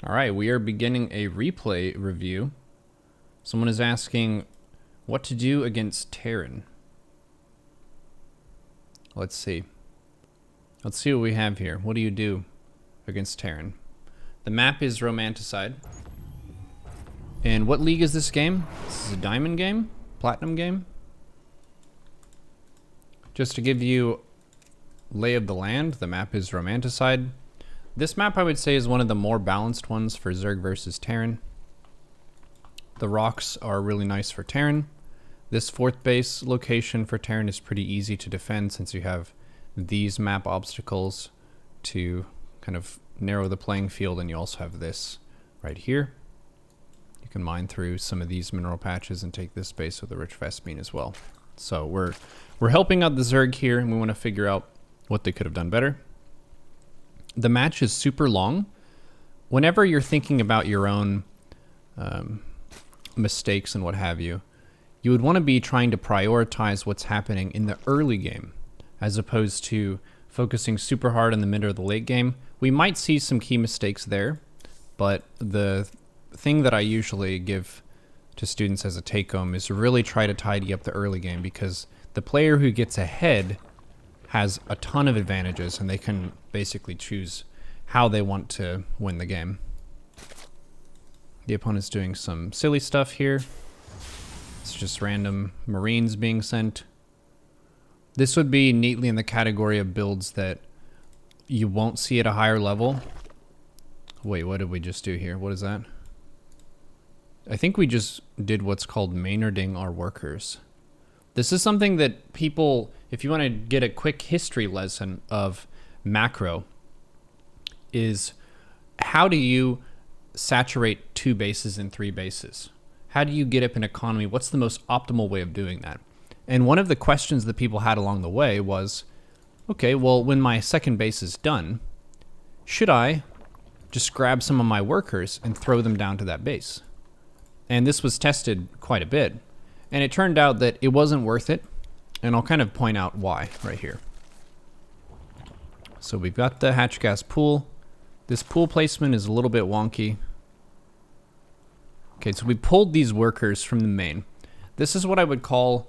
All right, we are beginning a replay review. Someone is asking what to do against Terran. Let's see. Let's see what we have here. What do you do against Terran? The map is Romanticide. And what league is this game? This is a diamond game? Platinum game? Just to give you lay of the land, the map is Romanticide. This map I would say is one of the more balanced ones for Zerg versus Terran. The rocks are really nice for Terran. This fourth base location for Terran is pretty easy to defend since you have these map obstacles to kind of narrow the playing field, and you also have this right here. You can mine through some of these mineral patches and take this base with a rich Vespene as well. So we're helping out the Zerg here, and we want to figure out what they could have done better. The match is super long. Whenever you're thinking about your own mistakes and what have you, you would want to be trying to prioritize what's happening in the early game as opposed to focusing super hard in the mid or the late game. We might see some key mistakes there, but the thing that I usually give to students as a take-home is really try to tidy up the early game, because the player who gets ahead has a ton of advantages and they can basically choose how they want to win the game. The opponent's doing some silly stuff here. It's just random Marines being sent. This would be neatly in the category of builds that you won't see at a higher level. Wait, what did we just do here? What is that? I think we just did what's called Maynarding our workers. This is something that people, if you want to get a quick history lesson of macro, is how do you saturate 2 bases and 3 bases? How do you get up an economy? What's the most optimal way of doing that? And one of the questions that people had along the way was, okay, well, when my second base is done, should I just grab some of my workers and throw them down to that base? And this was tested quite a bit. And it turned out that it wasn't worth it. And I'll kind of point out why right here. So we've got the hatch gas pool. This pool placement is a little bit wonky. Okay, so we pulled these workers from the main. This is what I would call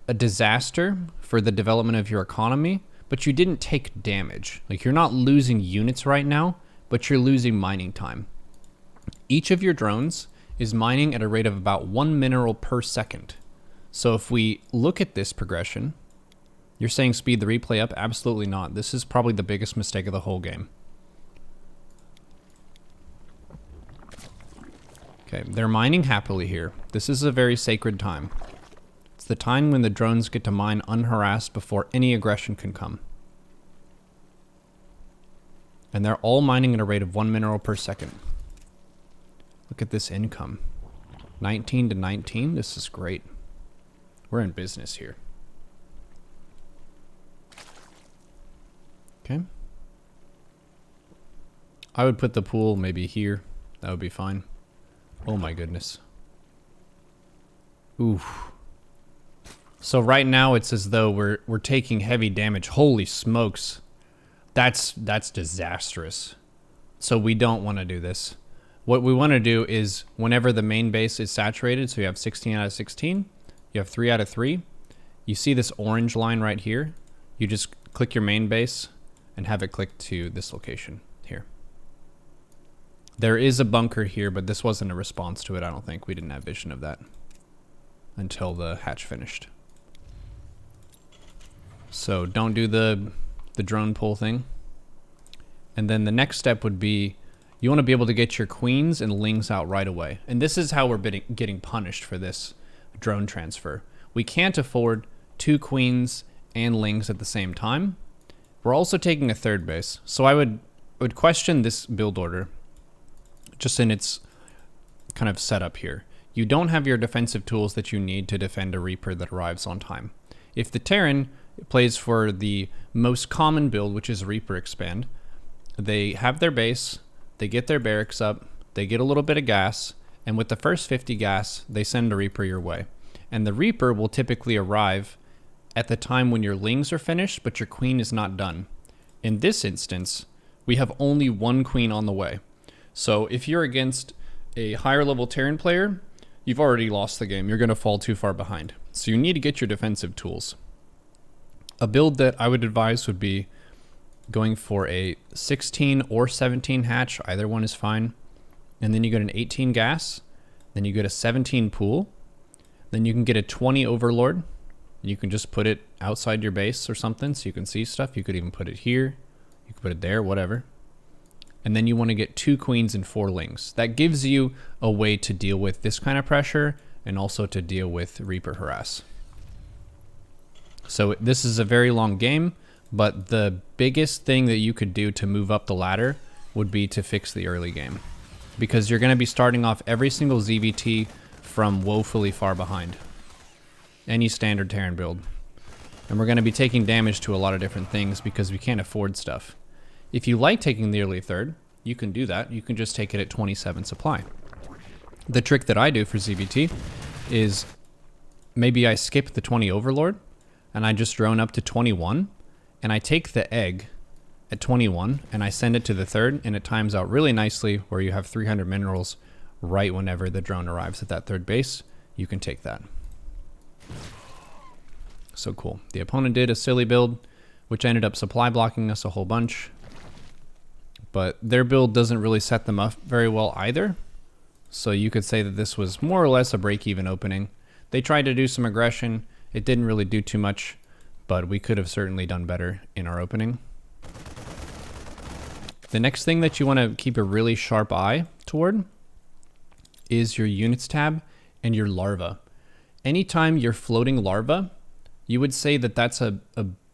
a disaster for the development of your economy, but you didn't take damage. Like, you're not losing units right now, but you're losing mining time. Each of your drones is mining at a rate of about 1 mineral per second. So if we look at this progression, you're saying speed the replay up? Absolutely not. This is probably the biggest mistake of the whole game. Okay, they're mining happily here. This is a very sacred time. It's the time when the drones get to mine unharassed before any aggression can come. And they're all mining at a rate of 1 mineral per second. Look at this income. 19 to 19. This is great. We're in business here. Okay. I would put the pool maybe here. That would be fine. Oh my goodness. Oof. So right now it's as though we're taking heavy damage. Holy smokes. That's disastrous. So we don't want to do this. What we want to do is, whenever the main base is saturated, so you have 16 out of 16, you have 3 out of 3, you see this orange line right here, you just click your main base and have it click to this location here. There is a bunker here, but this wasn't a response to it, I don't think. We didn't have vision of that until the hatch finished. So don't do the drone pull thing. And then the next step would be, you want to be able to get your queens and lings out right away. And this is how we're getting punished for this drone transfer. We can't afford 2 queens and lings at the same time. We're also taking a third base. So I would question this build order just in its kind of setup here. You don't have your defensive tools that you need to defend a Reaper that arrives on time. If the Terran plays for the most common build, which is Reaper Expand, they have their base, they get their barracks up, they get a little bit of gas, and with the first 50 gas, they send a Reaper your way. And the Reaper will typically arrive at the time when your lings are finished, but your queen is not done. In this instance, we have only 1 queen on the way. So if you're against a higher level Terran player, you've already lost the game. You're going to fall too far behind. So you need to get your defensive tools. A build that I would advise would be going for a 16 or 17 hatch. Either one is fine. And then you get an 18 gas. Then you get a 17 pool. Then you can get a 20 overlord. You can just put it outside your base or something so you can see stuff. You could even put it here. You could put it there, whatever. And then you want to get 2 queens and 4 lings. That gives you a way to deal with this kind of pressure and also to deal with Reaper harass. So this is a very long game, but the biggest thing that you could do to move up the ladder would be to fix the early game, because you're going to be starting off every single ZvT from woefully far behind. Any standard Terran build. And we're going to be taking damage to a lot of different things because we can't afford stuff. If you like taking the early third, you can do that. You can just take it at 27 supply. The trick that I do for ZvT is maybe I skip the 20 overlord and I just drone up to 21 and I take the egg at 21 and I send it to the third, and it times out really nicely where you have 300 minerals right whenever the drone arrives at that third base. You can take that. So cool. The opponent did a silly build, which ended up supply blocking us a whole bunch. But their build doesn't really set them up very well either. So you could say that this was more or less a break-even opening. They tried to do some aggression. It didn't really do too much, but we could have certainly done better in our opening. The next thing that you want to keep a really sharp eye toward is your units tab and your larva. Anytime you're floating larva, you would say that that's a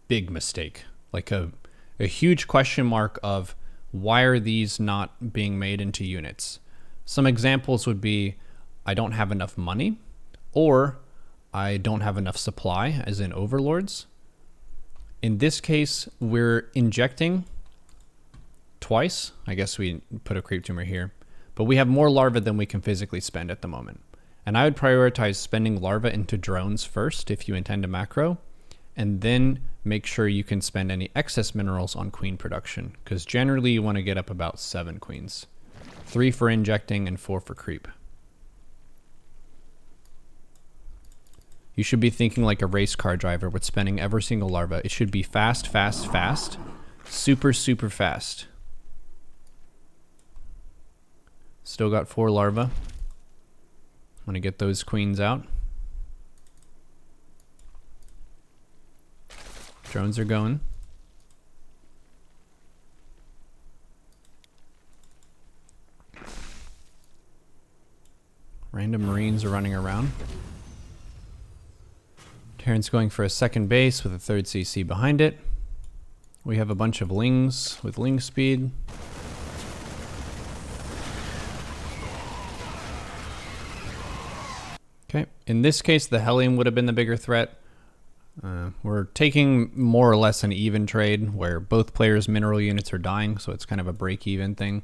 big mistake, like a huge question mark of why are these not being made into units? Some examples would be, I don't have enough money, or I don't have enough supply, as in overlords. In this case, we're injecting twice. I guess we put a creep tumor here, but we have more larvae than we can physically spend at the moment. And I would prioritize spending larvae into drones first if you intend to macro, and then make sure you can spend any excess minerals on queen production, because generally you want to get up about 7 queens. 3 for injecting and 4 for creep. You should be thinking like a race car driver with spending every single larva. It should be fast, fast, fast. Super, super fast. Still got 4 larvae. I'm gonna get those queens out. Drones are going. Random marines are running around. Terran's going for a second base with a third CC behind it. We have a bunch of lings with ling speed. Okay, in this case, the Hellium would have been the bigger threat. We're taking more or less an even trade where both players' mineral units are dying, so it's kind of a break-even thing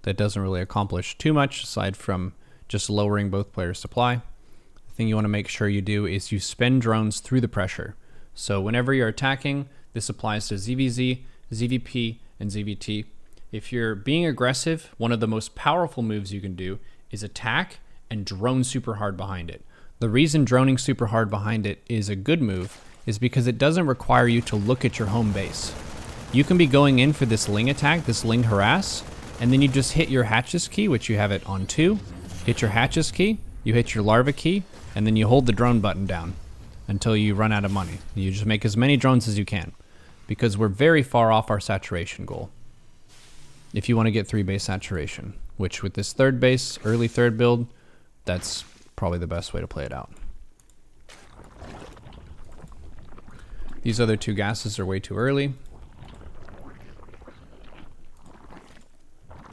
that doesn't really accomplish too much aside from just lowering both players' supply. The thing you want to make sure you do is you spend drones through the pressure. So whenever you're attacking, this applies to ZvZ, ZvP, and ZvT. If you're being aggressive, one of the most powerful moves you can do is attack and drone super hard behind it. The reason droning super hard behind it is a good move is because it doesn't require you to look at your home base. You can be going in for this ling attack, this ling harass, and then you just hit your hatches key, which you have it on 2, hit your hatches key, you hit your larva key, and then you hold the drone button down until you run out of money. You just make as many drones as you can, because we're very far off our saturation goal. If you want to get 3 base saturation, which with this third base, early third build, that's probably the best way to play it out. These other 2 gases are way too early.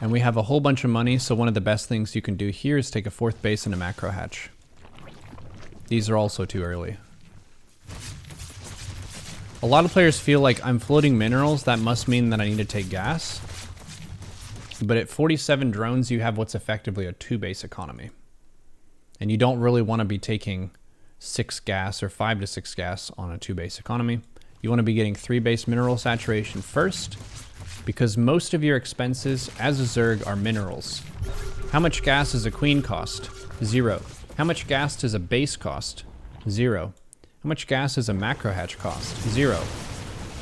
And we have a whole bunch of money, so one of the best things you can do here is take a 4th base and a macro hatch. These are also too early. A lot of players feel like I'm floating minerals, that must mean that I need to take gas. But at 47 drones, you have what's effectively a 2 base economy. And you don't really want to be taking 6 gas or 5 to 6 gas on a 2 base economy. You want to be getting 3 base mineral saturation first, because most of your expenses as a Zerg are minerals. How much gas does a queen cost? 0. How much gas does a base cost? 0. How much gas does a macro hatch cost? 0.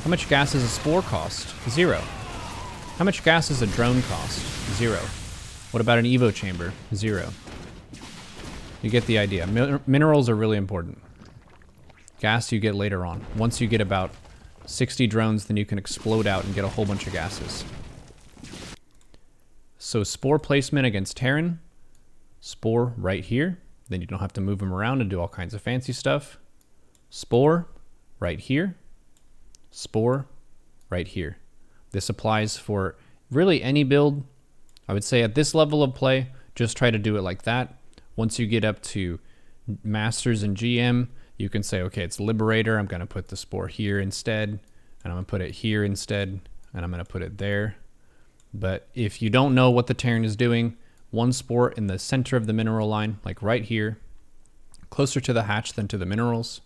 How much gas does a spore cost? 0. How much gas does a drone cost? 0. What about an evo chamber? 0. You get the idea. Minerals are really important. Gas you get later on. Once you get about 60 drones, then you can explode out and get a whole bunch of gases. So spore placement against Terran. Spore right here. Then you don't have to move them around and do all kinds of fancy stuff. Spore right here. Spore right here. This applies for really any build. I would say at this level of play, just try to do it like that. Once you get up to Masters and GM, you can say, okay, it's Liberator. I'm going to put the spore here instead, and I'm going to put it here instead, and I'm going to put it there. But if you don't know what the Terran is doing, one spore in the center of the mineral line, like right here, closer to the hatch than to the minerals.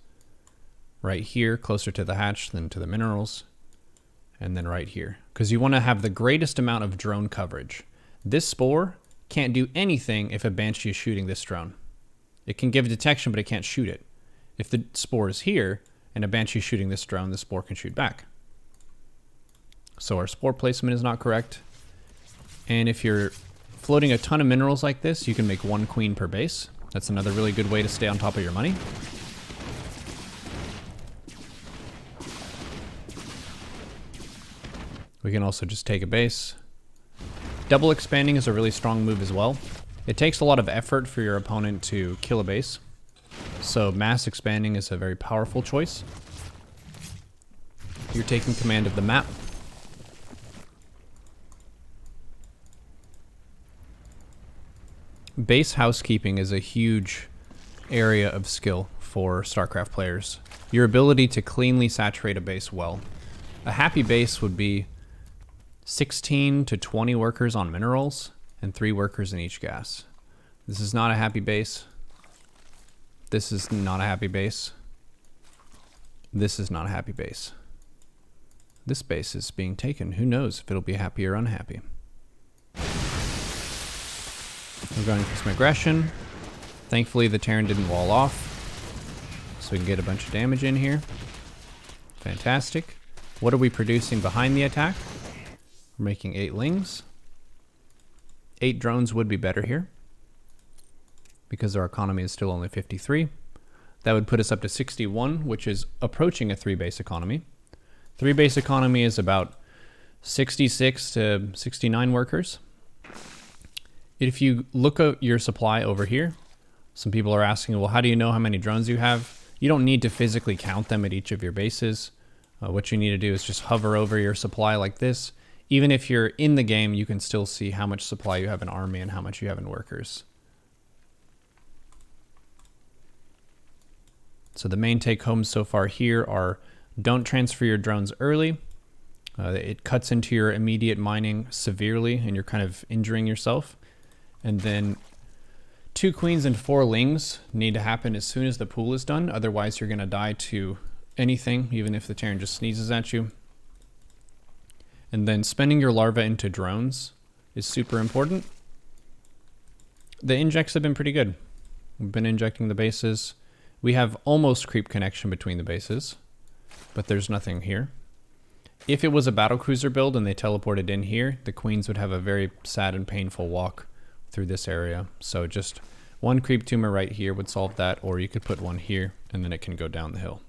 Right here, closer to the hatch than to the minerals. And then right here, because you want to have the greatest amount of drone coverage. This spore can't do anything if a Banshee is shooting this drone. It can give detection, but it can't shoot it. If the spore is here and a Banshee is shooting this drone, the spore can shoot back. So our spore placement is not correct. And if you're floating a ton of minerals like this, you can make one queen per base. That's another really good way to stay on top of your money. We can also just take a base. Double expanding is a really strong move as well. It takes a lot of effort for your opponent to kill a base. So mass expanding is a very powerful choice. You're taking command of the map. Base housekeeping is a huge area of skill for StarCraft players. Your ability to cleanly saturate a base well. A happy base would be 16 to 20 workers on minerals and 3 workers in each gas. This is not a happy base. This is not a happy base. This is not a happy base. This base is being taken. Who knows if it'll be happy or unhappy. We're going for some aggression. Thankfully the Terran didn't wall off, so we can get a bunch of damage in here. Fantastic. What are we producing behind the attack? We're making 8 lings. 8 drones would be better here, because our economy is still only 53. That would put us up to 61, which is approaching a 3-base economy. 3-base economy is about 66 to 69 workers. If you look at your supply over here, some people are asking, well, how do you know how many drones you have? You don't need to physically count them at each of your bases. What you need to do is just hover over your supply like this. Even if you're in the game, you can still see how much supply you have in army and how much you have in workers. So the main take homes so far here are, don't transfer your drones early. It cuts into your immediate mining severely and you're kind of injuring yourself. And then 2 queens and 4 lings need to happen as soon as the pool is done. Otherwise you're going to die to anything, even if the Terran just sneezes at you. And then spending your larva into drones is super important. The injects have been pretty good. We've been injecting the bases. We have almost creep connection between the bases, but there's nothing here. If it was a battlecruiser build and they teleported in here, the queens would have a very sad and painful walk through this area. So just 1 creep tumor right here would solve that, or you could put 1 here and then it can go down the hill.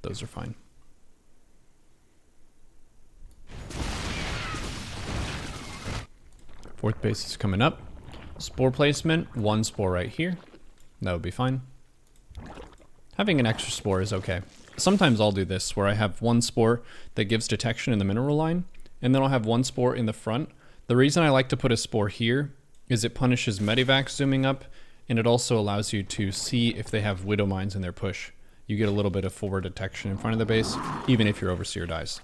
Those are fine. Fourth base is coming up. Spore placement, 1 spore right here. That would be fine. Having an extra spore is okay. Sometimes I'll do this where I have 1 spore that gives detection in the mineral line, and then I'll have 1 spore in the front. The reason I like to put a spore here is it punishes Medivac zooming up, and it also allows you to see if they have Widow Mines in their push. You get a little bit of forward detection in front of the base, even if your Overseer dies.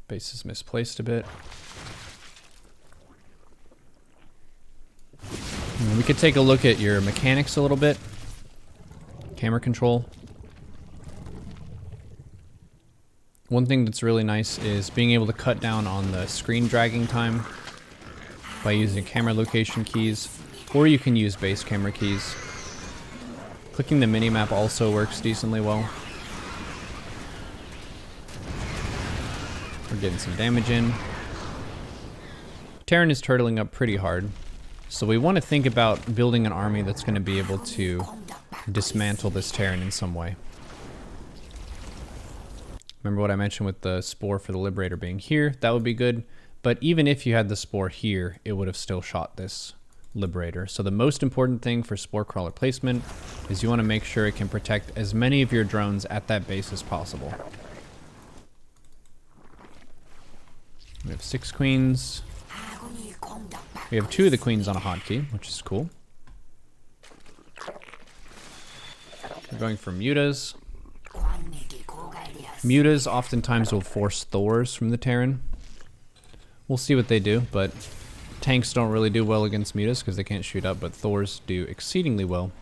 Base is misplaced a bit. And we could take a look at your mechanics a little bit. Camera control. One thing that's really nice is being able to cut down on the screen dragging time by using camera location keys, or you can use base camera keys. Clicking the minimap also works decently well. We're getting some damage in. Terran is turtling up pretty hard, so we want to think about building an army that's going to be able to dismantle this Terran in some way. Remember what I mentioned with the Spore for the Liberator being here? That would be good, but even if you had the Spore here, it would have still shot this Liberator. So the most important thing for Spore Crawler placement is you want to make sure it can protect as many of your drones at that base as possible. We have 6 queens. We have 2 of the queens on a hotkey, which is cool. We're going for mutas. Mutas oftentimes will force Thors from the Terran. We'll see what they do, but tanks don't really do well against mutas because they can't shoot up, but Thors do exceedingly well.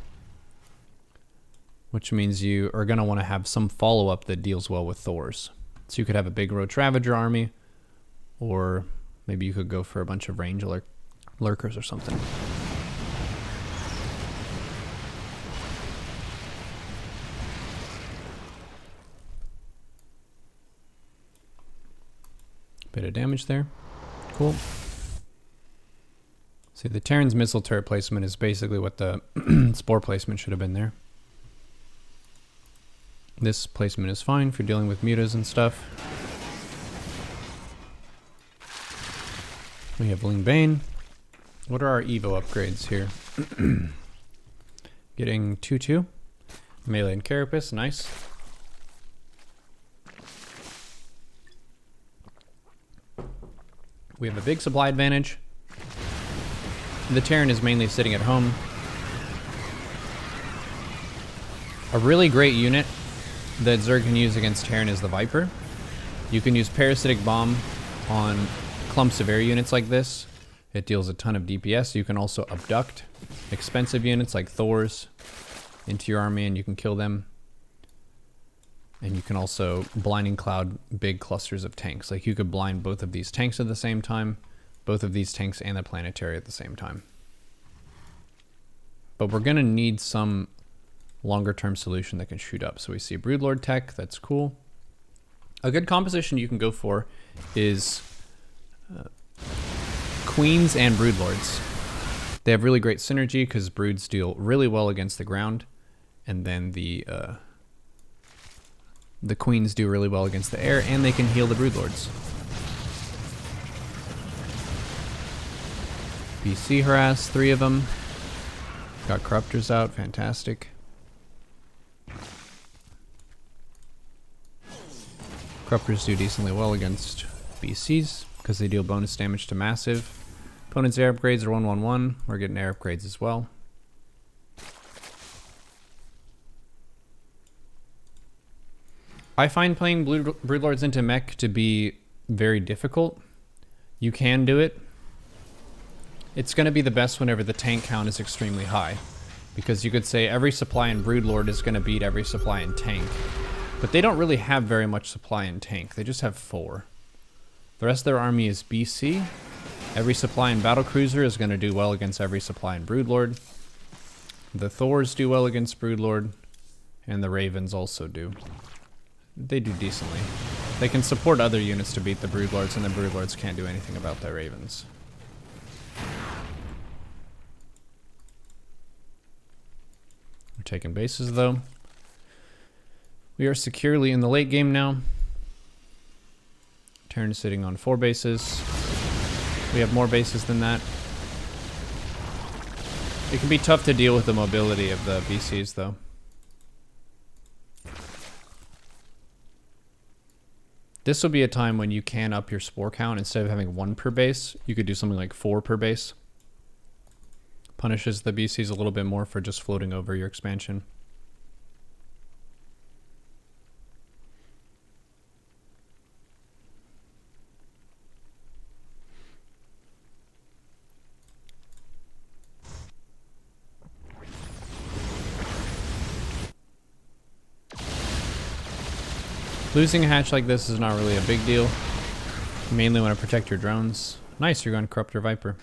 Which means you are going to want to have some follow-up that deals well with Thors. So you could have a big Roach Ravager army, or maybe you could go for a bunch of range lurkers or something. Bit of damage there. Cool. See, the Terran's missile turret placement is basically what the Spore placement should have been there. This placement is fine for dealing with mutas and stuff. We have Ling Bane. What are our Evo upgrades here? Getting 2-2. Melee and Carapace, nice. We have a big supply advantage. The Terran is mainly sitting at home. A really great unit that Zerg can use against Terran is the Viper. You can use Parasitic Bomb on clumps of air units like this. It deals a ton of DPS. You can also abduct expensive units like Thors into your army and you can kill them. And you can also Blinding Cloud big clusters of tanks. Like you could blind both of these tanks at the same time, both of these tanks and the planetary at the same time. But we're gonna need some longer term solution that can shoot up. So we see Broodlord tech, that's cool. A good composition you can go for is Queens and Broodlords. They have really great synergy because Broods deal really well against the ground, and then the Queens do really well against the air, and they can heal the Broodlords. BC harass, 3 of them. Got Corruptors out, fantastic. Corruptors do decently well against BCs because they deal bonus damage to massive. Opponent's air upgrades are 1-1-1. We're getting air upgrades as well. I find playing Broodlords into Mech to be very difficult. You can do it. It's going to be the best whenever the tank count is extremely high, because you could say every supply in Broodlord is going to beat every supply in tank. But they don't really have very much supply in tank. They just have 4. The rest of their army is BC. Every supply in Battlecruiser is going to do well against every supply in Broodlord. The Thors do well against Broodlord, and the Ravens also do. They do decently. They can support other units to beat the Broodlords, and the Broodlords can't do anything about their Ravens. We're taking bases though. We are securely in the late game now. Terran sitting on 4 bases. We have more bases than that. It can be tough to deal with the mobility of the BCs though. This will be a time when you can up your spore count. Instead of having 1 per base, you could do something like 4 per base. Punishes the BCs a little bit more for just floating over your expansion. Losing a hatch like this is not really a big deal. You mainly want to protect your drones. Nice, you're going to corrupt your Viper.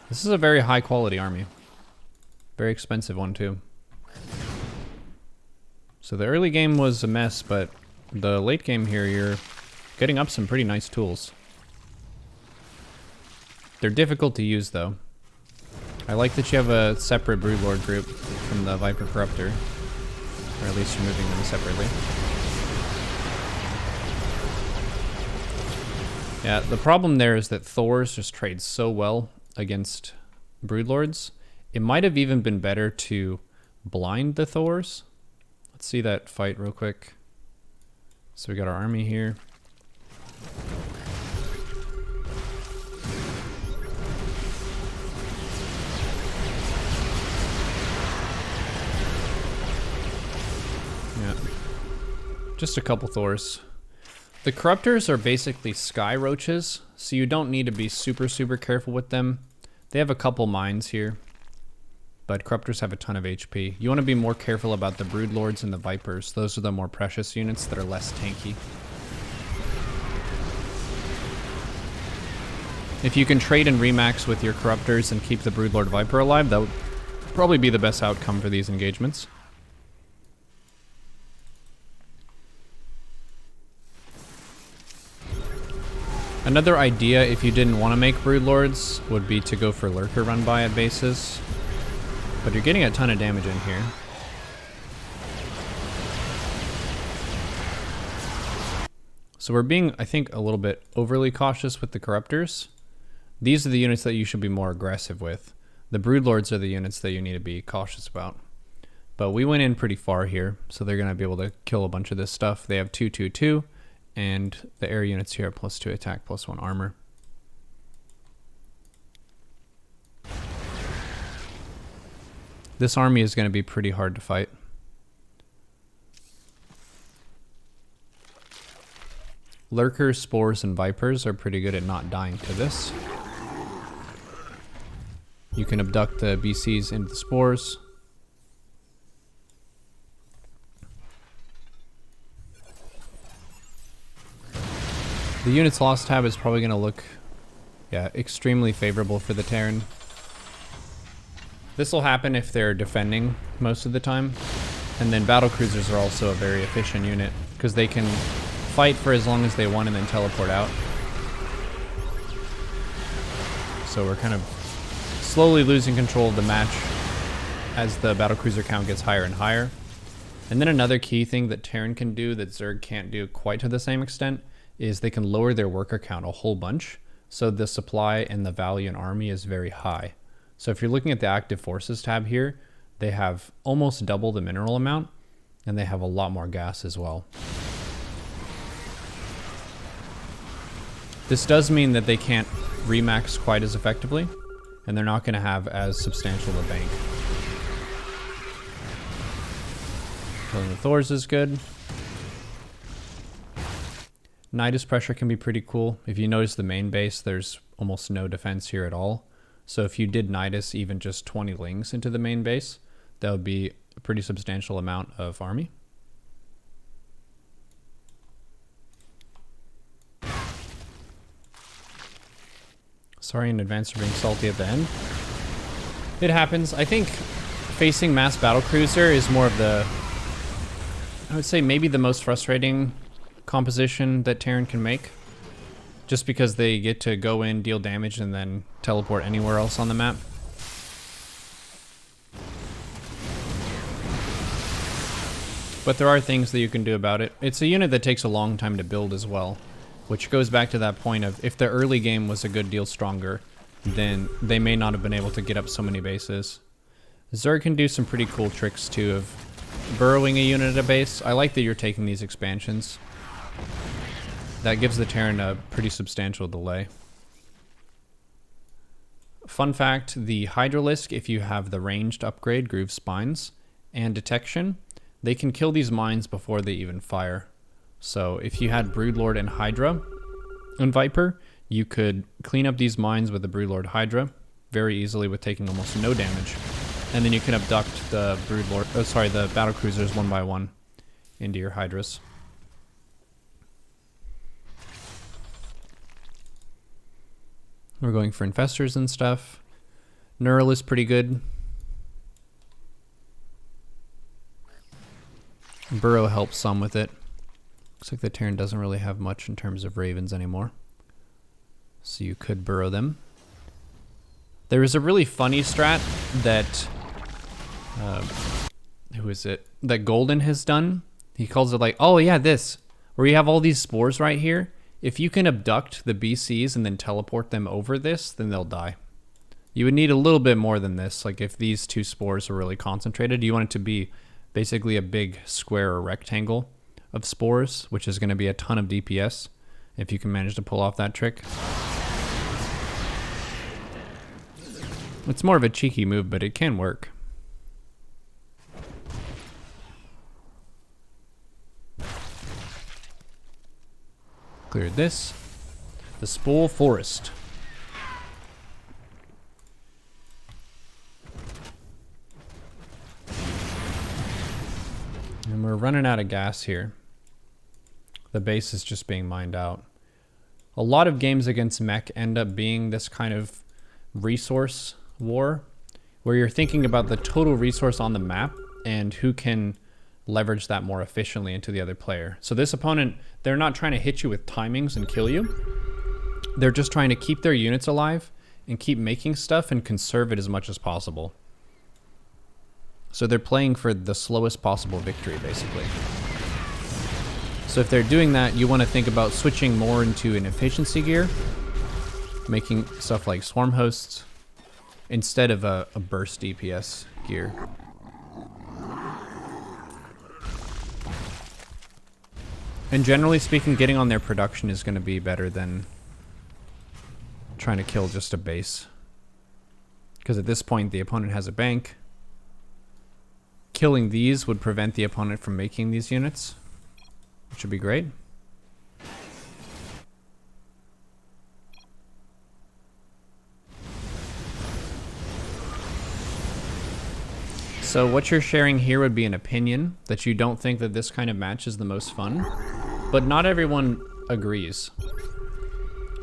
This is a very high quality army. Very expensive one too. So the early game was a mess, but the late game here, you're getting up some pretty nice tools. They're difficult to use though. I like that you have a separate Broodlord group from the Viper Corruptor. Or at least you're moving them separately. Yeah, the problem there is that Thors just trade so well against Broodlords. It might have even been better to blind the Thors. Let's see that fight real quick. So we got our army here. Yeah. Just a couple Thors. The Corruptors are basically sky roaches, so you don't need to be super careful with them. They have a couple mines here, but Corruptors have a ton of HP. You want to be more careful about the Broodlords and the Vipers. Those are the more precious units that are less tanky. If you can trade and remax with your Corruptors and keep the Broodlord Viper alive, that would probably be the best outcome for these engagements. Another idea, if you didn't want to make Broodlords, would be to go for Lurker run by at bases. But you're getting a ton of damage in here. So we're being, I think, a little bit overly cautious with the Corruptors. These are the units that you should be more aggressive with. The Broodlords are the units that you need to be cautious about. But we went in pretty far here, so they're going to be able to kill a bunch of this stuff. They have 2/2/2. And the air units here are +2 attack, +1 armor. This army is going to be pretty hard to fight. Lurkers, Spores, and Vipers are pretty good at not dying to this. You can abduct the BCs into the Spores. The units lost tab is probably going to look, yeah, extremely favorable for the Terran. This will happen if they're defending most of the time. And then battlecruisers are also a very efficient unit because they can fight for as long as they want and then teleport out. So we're kind of slowly losing control of the match as the battlecruiser count gets higher and higher. And then another key thing that Terran can do that Zerg can't do quite to the same extent is they can lower their worker count a whole bunch, so the supply and the value in army is very high. So if you're looking at the active forces tab here, they have almost double the mineral amount, and they have a lot more gas as well. This does mean that they can't remax quite as effectively, and they're not going to have as substantial a bank. Killing the Thors is good. Nidus pressure can be pretty cool. If you notice the main base, there's almost no defense here at all. So if you did Nidus even just 20 lings into the main base, that would be a pretty substantial amount of army. Sorry in advance for being salty at the end. It happens. I think facing mass battlecruiser is more of the, I would say maybe the most frustrating composition that Terran can make, just because they get to go in, deal damage, and then teleport anywhere else on the map. But there are things that you can do about it. It's a unit that takes a long time to build as well, which goes back to that point of if the early game was a good deal stronger, then they may not have been able to get up so many bases. Zerg can do some pretty cool tricks too of burrowing a unit at a base. I like that you're taking these expansions. That gives the Terran a pretty substantial delay. Fun fact, the Hydralisk, if you have the ranged upgrade, Groove Spines, and Detection, they can kill these mines before they even fire. So if you had Broodlord and Hydra and Viper, you could clean up these mines with the Broodlord Hydra very easily with taking almost no damage. And then you can abduct the Broodlord, the battlecruisers one by one into your hydras. We're going for infestors and stuff. Neuro is pretty good. Burrow helps some with it. Looks like the Terran doesn't really have much in terms of ravens anymore. So you could burrow them. There is a really funny strat that, who is it? That Golden has done. He calls it like, oh yeah, this. Where you have all these spores right here. If you can abduct the BCs and then teleport them over this, then they'll die. You would need a little bit more than this. Like if these two spores are really concentrated, you want it to be basically a big square or rectangle of spores, which is going to be a ton of DPS if you can manage to pull off that trick. It's more of a cheeky move, but it can work. Cleared this. The Spore Forest. And we're running out of gas here. The base is just being mined out. A lot of games against Mech end up being this kind of resource war, where you're thinking about the total resource on the map and who can leverage that more efficiently into the other player. So this opponent, they're not trying to hit you with timings and kill you. They're just trying to keep their units alive and keep making stuff and conserve it as much as possible. So they're playing for the slowest possible victory, basically. So if they're doing that, you want to think about switching more into an efficiency gear, making stuff like swarm hosts, instead of a burst DPS gear. And generally speaking, getting on their production is going to be better than trying to kill just a base. Because at this point, the opponent has a bank. Killing these would prevent the opponent from making these units, which would be great. So what you're sharing here would be an opinion that you don't think that this kind of match is the most fun, but not everyone agrees.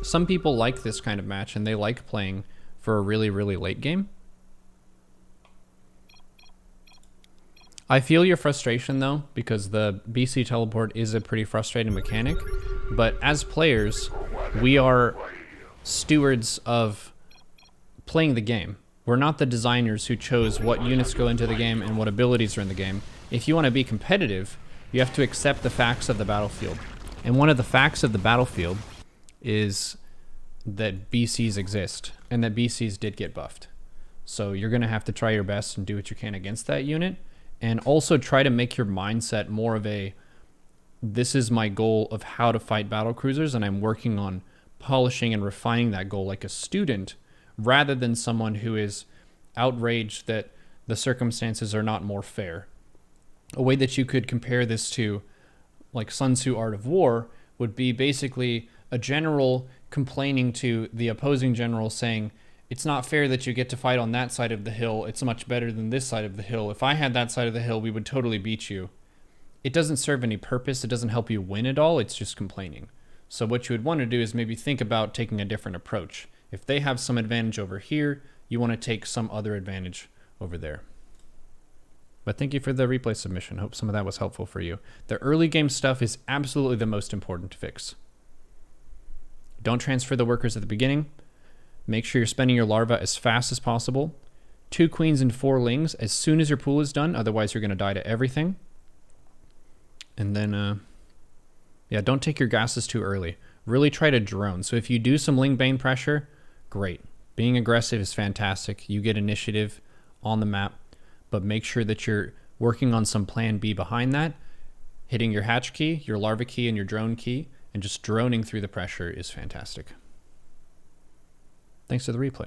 Some people like this kind of match and they like playing for a really, really late game. I feel your frustration though, because the BC teleport is a pretty frustrating mechanic, but as players, we are stewards of playing the game. We're not the designers who chose what units go into the game and what abilities are in the game. If you want to be competitive, you have to accept the facts of the battlefield. And one of the facts of the battlefield is that BCs exist, and that BCs did get buffed. So you're going to have to try your best and do what you can against that unit. And also try to make your mindset more of a, this is my goal of how to fight battle cruisers, and I'm working on polishing and refining that goal like a student, rather than someone who is outraged that the circumstances are not more fair. A way that you could compare this to, like Sun Tzu Art of War, would be basically a general complaining to the opposing general saying, it's not fair that you get to fight on that side of the hill. It's much better than this side of the hill. If I had that side of the hill, we would totally beat you. It doesn't serve any purpose. It doesn't help you win at all. It's just complaining. So what you would want to do is maybe think about taking a different approach. If they have some advantage over here, you want to take some other advantage over there. But thank you for the replay submission. Hope some of that was helpful for you. The early game stuff is absolutely the most important to fix. Don't transfer the workers at the beginning. Make sure you're spending your larva as fast as possible. 2 queens and 4 lings as soon as your pool is done, otherwise you're going to die to everything. And then, yeah, don't take your gases too early. Really try to drone. So if you do some ling bane pressure, great. Being aggressive is fantastic. You get initiative on the map, but make sure that you're working on some plan B behind that, hitting your hatch key, your larva key, and your drone key, and just droning through the pressure is fantastic. Thanks for the replay.